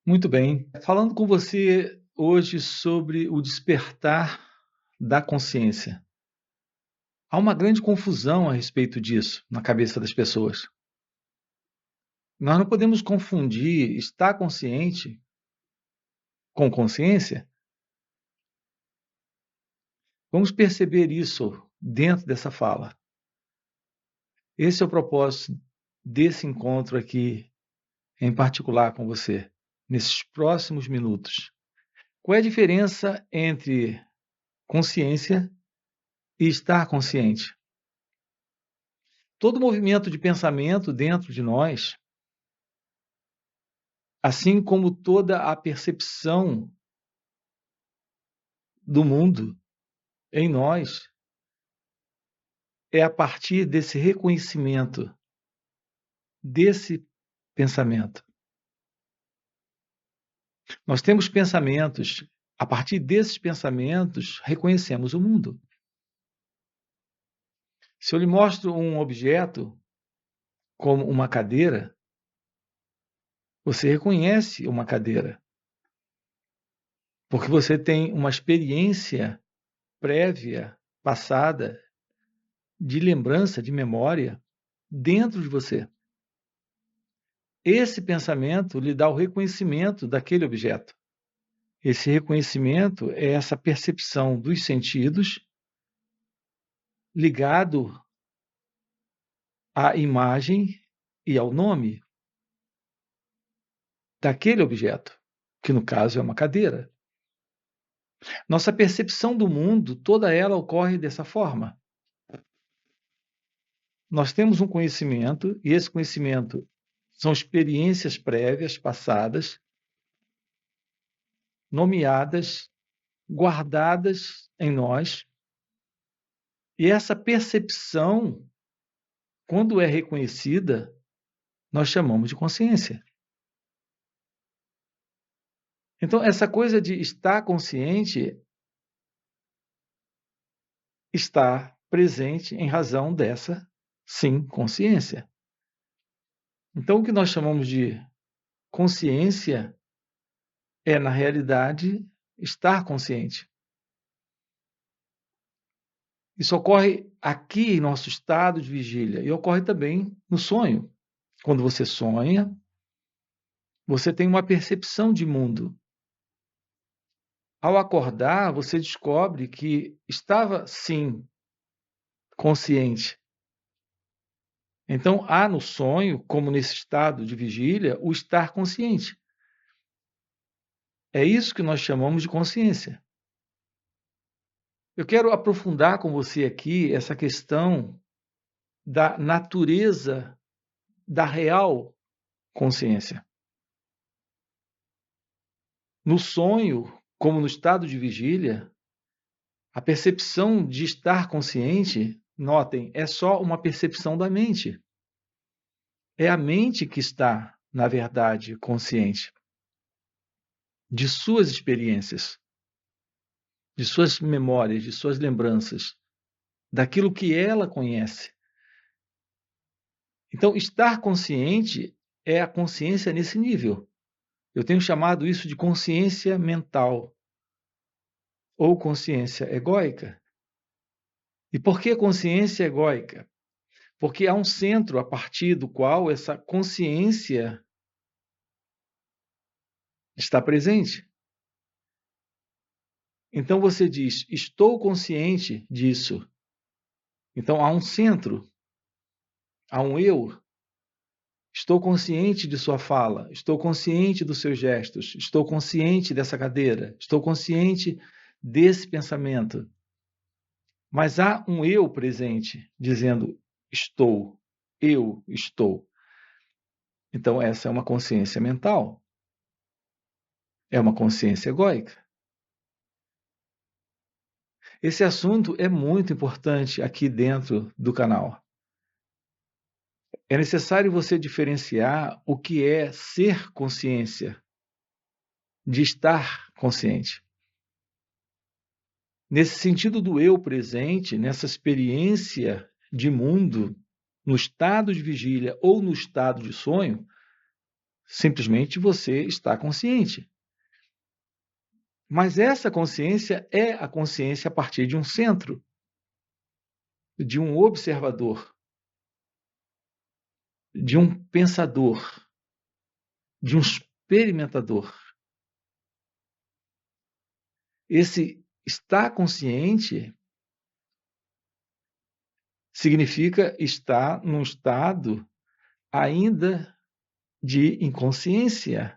Muito bem. Falando com você hoje sobre o despertar da consciência. Há uma grande confusão a respeito disso na cabeça das pessoas. Nós não podemos confundir estar consciente com consciência. Vamos perceber isso dentro dessa fala. Esse é o propósito desse encontro aqui, em particular com você, nesses próximos minutos. Qual é a diferença entre consciência e estar consciente? Todo movimento de pensamento dentro de nós, assim como toda a percepção do mundo em nós, é a partir desse reconhecimento, desse pensamento. Nós temos pensamentos, a partir desses pensamentos, reconhecemos o mundo. Se eu lhe mostro um objeto, como uma cadeira, você reconhece uma cadeira, porque você tem uma experiência prévia, passada, de lembrança, de memória, dentro de você. Esse pensamento lhe dá o reconhecimento daquele objeto. Esse reconhecimento é essa percepção dos sentidos ligado à imagem e ao nome daquele objeto, que no caso é uma cadeira. Nossa percepção do mundo, toda ela ocorre dessa forma. Nós temos um conhecimento, e esse conhecimento são experiências prévias, passadas, nomeadas, guardadas em nós, e essa percepção, quando é reconhecida, nós chamamos de consciência. Então, essa coisa de estar consciente está presente em razão dessa, sim, consciência. Então, o que nós chamamos de consciência é, na realidade, estar consciente. Isso ocorre aqui em nosso estado de vigília e ocorre também no sonho. Quando você sonha, você tem uma percepção de mundo. Ao acordar, você descobre que estava, sim, consciente. Então, há no sonho, como nesse estado de vigília, o estar consciente. É isso que nós chamamos de consciência. Eu quero aprofundar com você aqui essa questão da natureza da real consciência. No sonho, como no estado de vigília, a percepção de estar consciente, notem, é só uma percepção da mente. É a mente que está, na verdade, consciente de suas experiências, de suas memórias, de suas lembranças, daquilo que ela conhece. Então, estar consciente é a consciência nesse nível. Eu tenho chamado isso de consciência mental ou consciência egóica. E por que consciência egóica? Porque há um centro a partir do qual essa consciência está presente. Então você diz, estou consciente disso. Então há um centro, há um eu. Estou consciente de sua fala, estou consciente dos seus gestos, estou consciente dessa cadeira, estou consciente desse pensamento. Mas há um eu presente, dizendo estou, eu estou. Então essa é uma consciência mental. É uma consciência egóica. Esse assunto é muito importante aqui dentro do canal. É necessário você diferenciar o que é ser consciência de estar consciente. Nesse sentido do eu presente, nessa experiência de mundo, no estado de vigília ou no estado de sonho, Simplesmente você está consciente. Mas essa consciência é a consciência a partir de um centro, de um observador, de um pensador, de um experimentador. Esse estar consciente significa estar num estado ainda de inconsciência.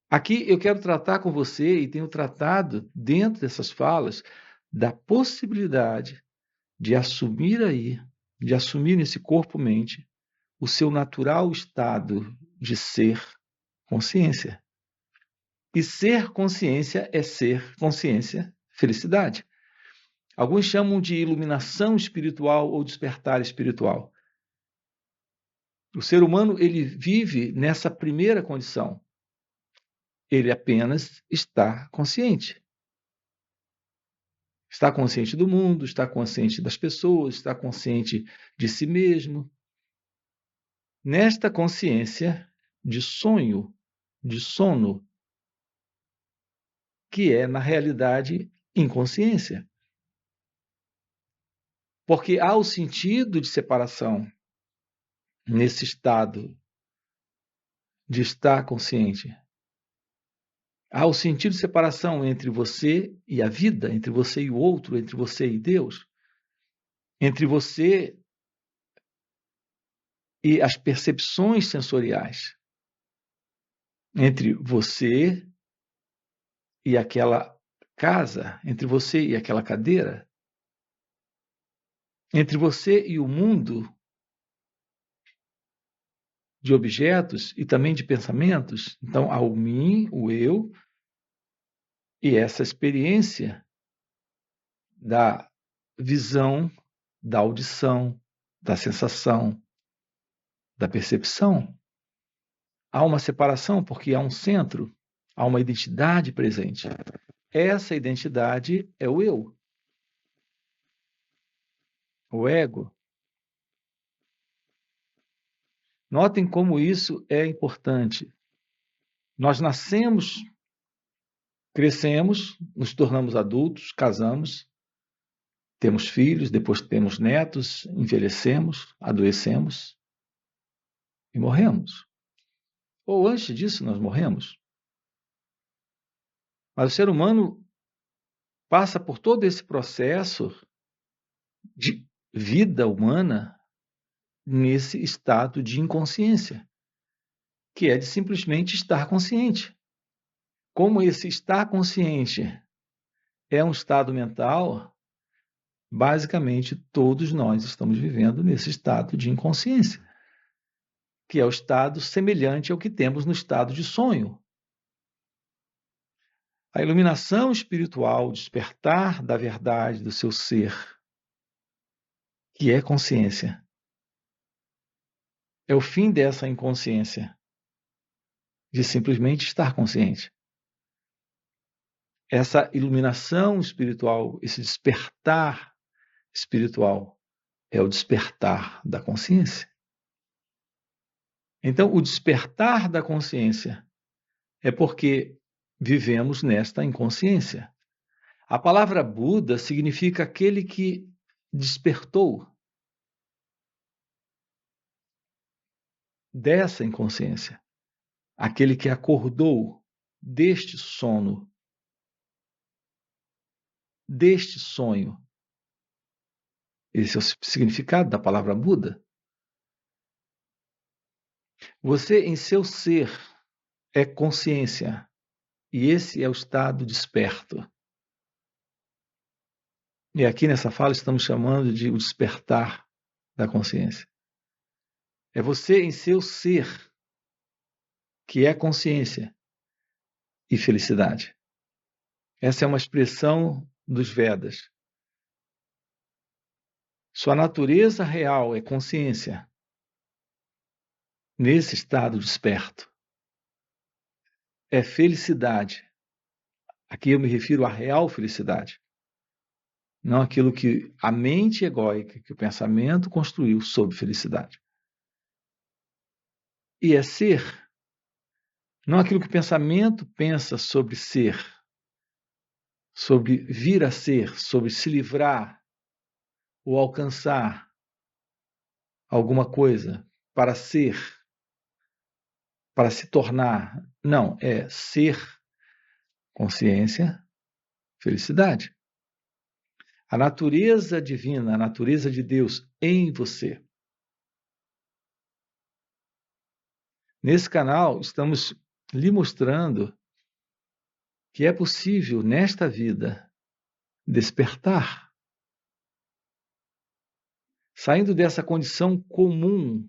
Aqui eu quero tratar com você, e tenho tratado dentro dessas falas, da possibilidade de assumir nesse corpo-mente, o seu natural estado de ser consciência. E ser consciência é ser consciência, felicidade. Alguns chamam de iluminação espiritual ou despertar espiritual. O ser humano, ele vive nessa primeira condição. Ele apenas está consciente. Está consciente do mundo, está consciente das pessoas, está consciente de si mesmo. Nesta consciência de sonho, de sono, que é, na realidade, inconsciência. Porque há o sentido de separação nesse estado de estar consciente. Há o sentido de separação entre você e a vida, entre você e o outro, entre você e Deus, entre você e as percepções sensoriais, entre você e aquela casa, entre você e aquela cadeira, entre você e o mundo de objetos e também de pensamentos. Então, há o mim, o eu, e essa experiência da visão, da audição, da sensação, da percepção. Há uma separação porque há um centro, há uma identidade presente. Essa identidade é o eu, o ego. Notem como isso é importante. Nós nascemos, crescemos, nos tornamos adultos, casamos, temos filhos, depois temos netos, envelhecemos, adoecemos e morremos. Ou antes disso nós morremos. Mas o ser humano passa por todo esse processo de vida humana nesse estado de inconsciência, que é de simplesmente estar consciente. Como esse estar consciente é um estado mental, basicamente todos nós estamos vivendo nesse estado de inconsciência, que é o estado semelhante ao que temos no estado de sonho. A iluminação espiritual, o despertar da verdade do seu ser, que é consciência, é o fim dessa inconsciência, de simplesmente estar consciente. Essa iluminação espiritual, esse despertar espiritual, é o despertar da consciência. Então, o despertar da consciência é porque vivemos nesta inconsciência. A palavra Buda significa aquele que despertou dessa inconsciência, aquele que acordou deste sono, deste sonho. Esse é o significado da palavra Buda. Você, em seu ser, é consciência, e esse é o estado desperto. E aqui nessa fala estamos chamando de o despertar da consciência. É você em seu ser, que é consciência e felicidade. Essa é uma expressão dos Vedas. Sua natureza real é consciência. Nesse estado desperto. É felicidade. Aqui eu me refiro à real felicidade. Não aquilo que a mente egóica, que o pensamento construiu sobre felicidade. e é ser. Não aquilo que o pensamento pensa sobre ser, sobre vir a ser, sobre se livrar ou alcançar alguma coisa para ser, para se tornar. Não, é ser, consciência, felicidade. A natureza divina, a natureza de Deus em você. Nesse canal, estamos lhe mostrando que é possível, nesta vida, despertar, saindo dessa condição comum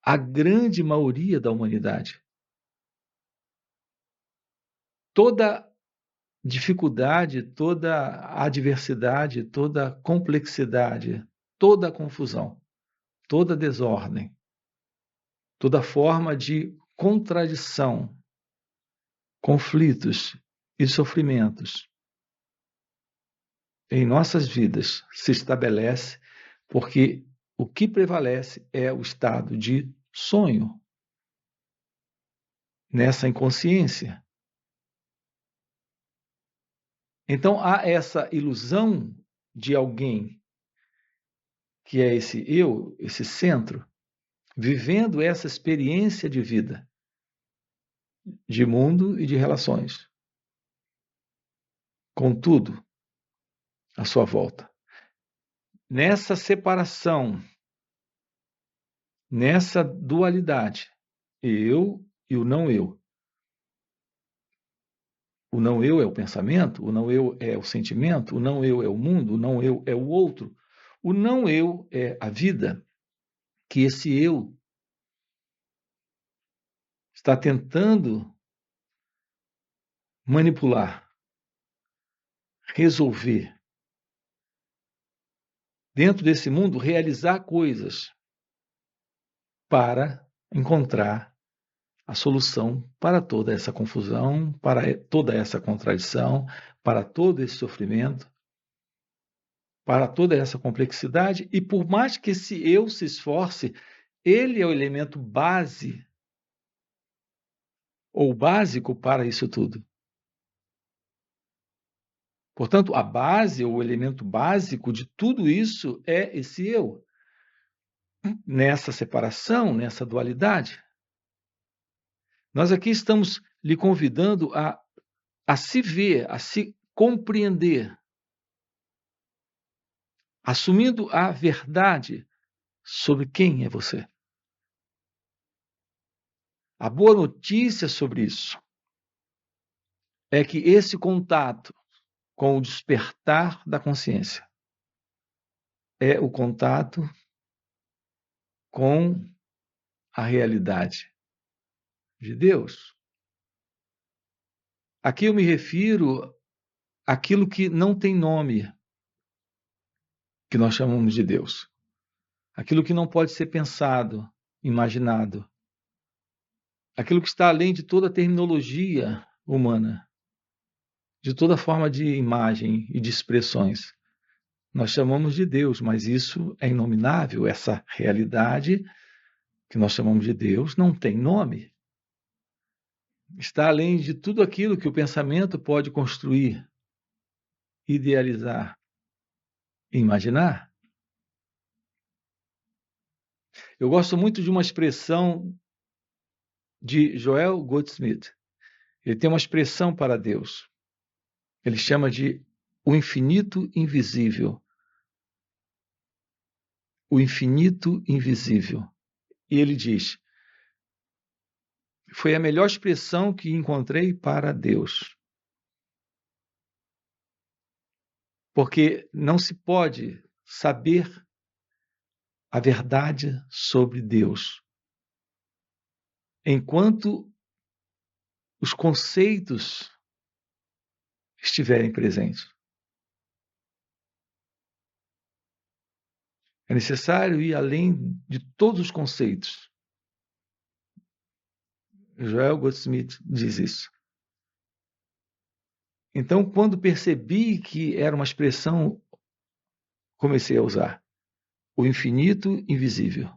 à grande maioria da humanidade. Toda dificuldade, toda adversidade, toda complexidade, toda confusão, toda desordem, toda forma de contradição, conflitos e sofrimentos em nossas vidas se estabelece porque o que prevalece é o estado de sonho, nessa inconsciência. Então há essa ilusão de alguém que é esse eu, esse centro, vivendo essa experiência de vida, de mundo e de relações, com tudo à sua volta. Nessa separação, nessa dualidade, eu e o não eu. O não eu é o pensamento, o não eu é o sentimento, o não eu é o mundo, o não eu é o outro. O não eu é a vida que esse eu está tentando manipular, resolver. Dentro desse mundo, realizar coisas para encontrar a solução para toda essa confusão, para toda essa contradição, para todo esse sofrimento, para toda essa complexidade. E por mais que esse eu se esforce, ele é o elemento base ou básico para isso tudo. Portanto, a base ou o elemento básico de tudo isso é esse eu. Nessa separação, nessa dualidade. Nós aqui estamos lhe convidando a se ver, a se compreender, assumindo a verdade sobre quem é você. A boa notícia sobre isso é que esse contato com o despertar da consciência é o contato com a realidade de Deus. Aqui eu me refiro àquilo que não tem nome, que nós chamamos de Deus. Aquilo que não pode ser pensado, imaginado. Aquilo que está além de toda terminologia humana, de toda forma de imagem e de expressões. Nós chamamos de Deus, mas isso é inominável, essa realidade que nós chamamos de Deus não tem nome. Está além de tudo aquilo que o pensamento pode construir, idealizar, imaginar. Eu gosto muito de uma expressão de Joel Goldsmith. Ele tem uma expressão para Deus. Ele chama de o infinito invisível. O infinito invisível. E ele diz: foi a melhor expressão que encontrei para Deus. Porque não se pode saber a verdade sobre Deus enquanto os conceitos estiverem presentes. É necessário ir além de todos os conceitos. Joel Goldsmith diz isso. Então, quando percebi que era uma expressão, comecei a usar o infinito invisível.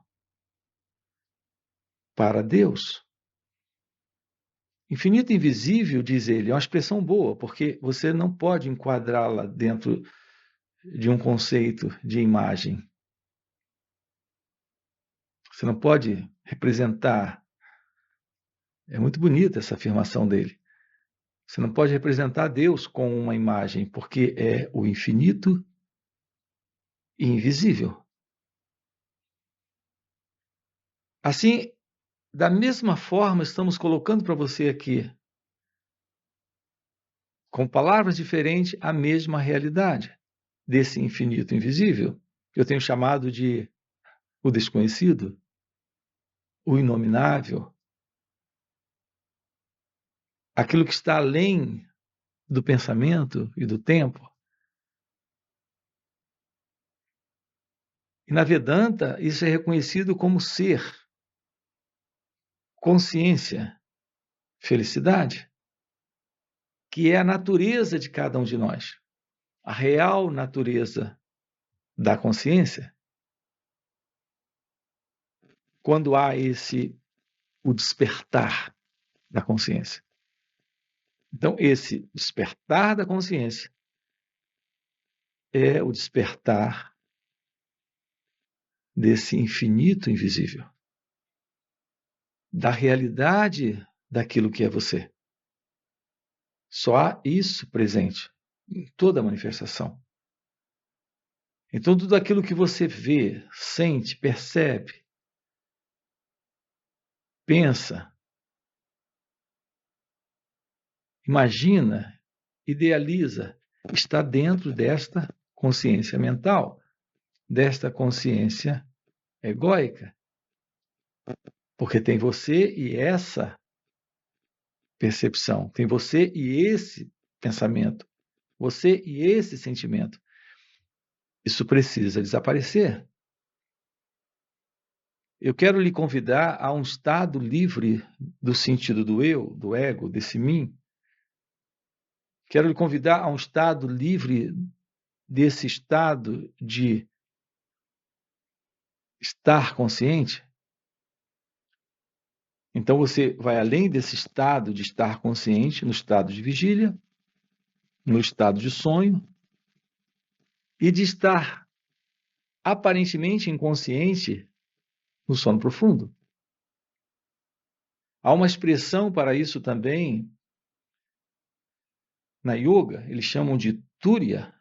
para Deus. Infinito e invisível, diz ele, é uma expressão boa, porque você não pode enquadrá-la dentro de um conceito de imagem. Você não pode representar. É muito bonita essa afirmação dele. Você não pode representar Deus com uma imagem, porque é o infinito e invisível. Assim, da mesma forma, estamos colocando para você aqui, com palavras diferentes, a mesma realidade desse infinito invisível, que eu tenho chamado de o desconhecido, o inominável, aquilo que está além do pensamento e do tempo. E na Vedanta, isso é reconhecido como ser, consciência, felicidade, que é a natureza de cada um de nós, a real natureza da consciência. Quando há o despertar da consciência. Então, esse despertar da consciência é o despertar desse infinito invisível, da realidade daquilo que é você. Só há isso presente em toda a manifestação. Então, tudo aquilo que você vê, sente, percebe, pensa, imagina, idealiza, está dentro desta consciência mental, desta consciência egóica. Porque tem você e essa percepção, tem você e esse pensamento, você e esse sentimento. Isso precisa desaparecer. Eu quero lhe convidar a um estado livre do sentido do eu, do ego, desse mim. Quero lhe convidar a um estado livre desse estado de estar consciente. Então você vai além desse estado de estar consciente, no estado de vigília, no estado de sonho, e de estar aparentemente inconsciente no sono profundo. Há uma expressão para isso também na yoga, eles chamam de Turiya,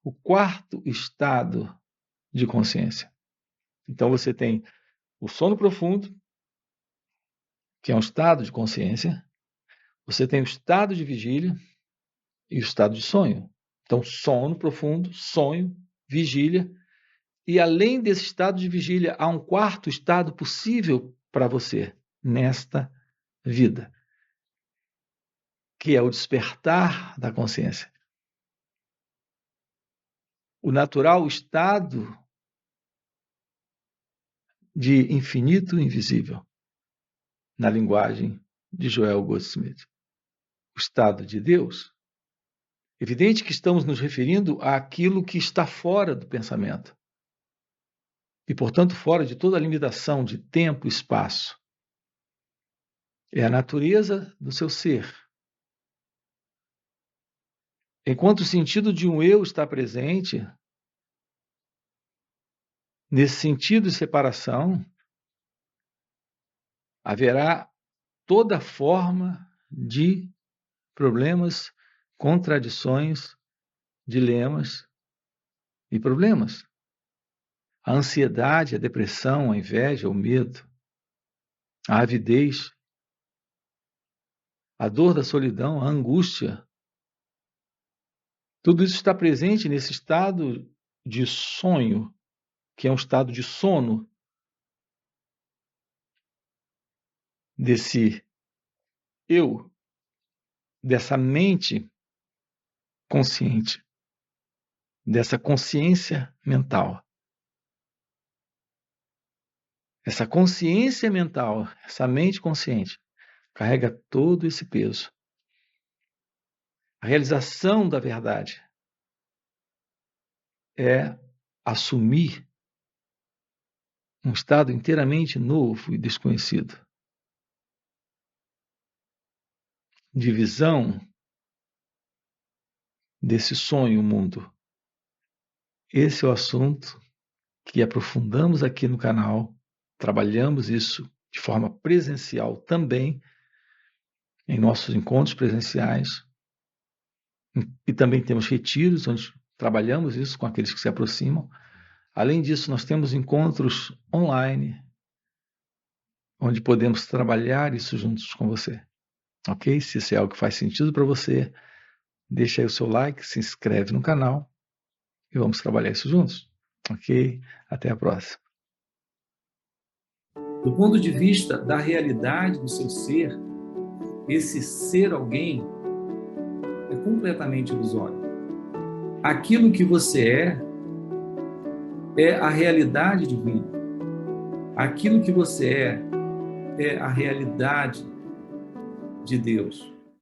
o quarto estado de consciência. Então você tem o sono profundo, que é um estado de consciência, você tem o estado de vigília e o estado de sonho. Então, sono profundo, sonho, vigília, e além desse estado de vigília, há um quarto estado possível para você nesta vida, que é o despertar da consciência. O natural estado de infinito invisível, na linguagem de Joel Goldsmith. O estado de Deus. Evidente que estamos nos referindo àquilo que está fora do pensamento e, portanto, fora de toda a limitação de tempo e espaço. É a natureza do seu ser. Enquanto o sentido de um eu está presente, nesse sentido de separação, haverá toda forma de problemas, contradições, dilemas e problemas. A ansiedade, a depressão, a inveja, o medo, a avidez, a dor da solidão, a angústia. Tudo isso está presente nesse estado de sonho, que é um estado de sono desse eu, dessa mente consciente, dessa consciência mental. Essa consciência mental, essa mente consciente, carrega todo esse peso. A realização da verdade é assumir um estado inteiramente novo e desconhecido, de visão desse sonho mundo. Esse é o assunto que aprofundamos aqui no canal, trabalhamos isso de forma presencial também, em nossos encontros presenciais, e também temos retiros onde trabalhamos isso com aqueles que se aproximam. Além disso, nós temos encontros online, onde podemos trabalhar isso juntos com você. Ok? Se isso é algo que faz sentido para você, deixa aí o seu like, se inscreve no canal e vamos trabalhar isso juntos. Ok? Até a próxima. Do ponto de vista da realidade do seu ser, esse ser alguém é completamente ilusório. Aquilo que você é a realidade divina. Aquilo que você é a realidade de Deus.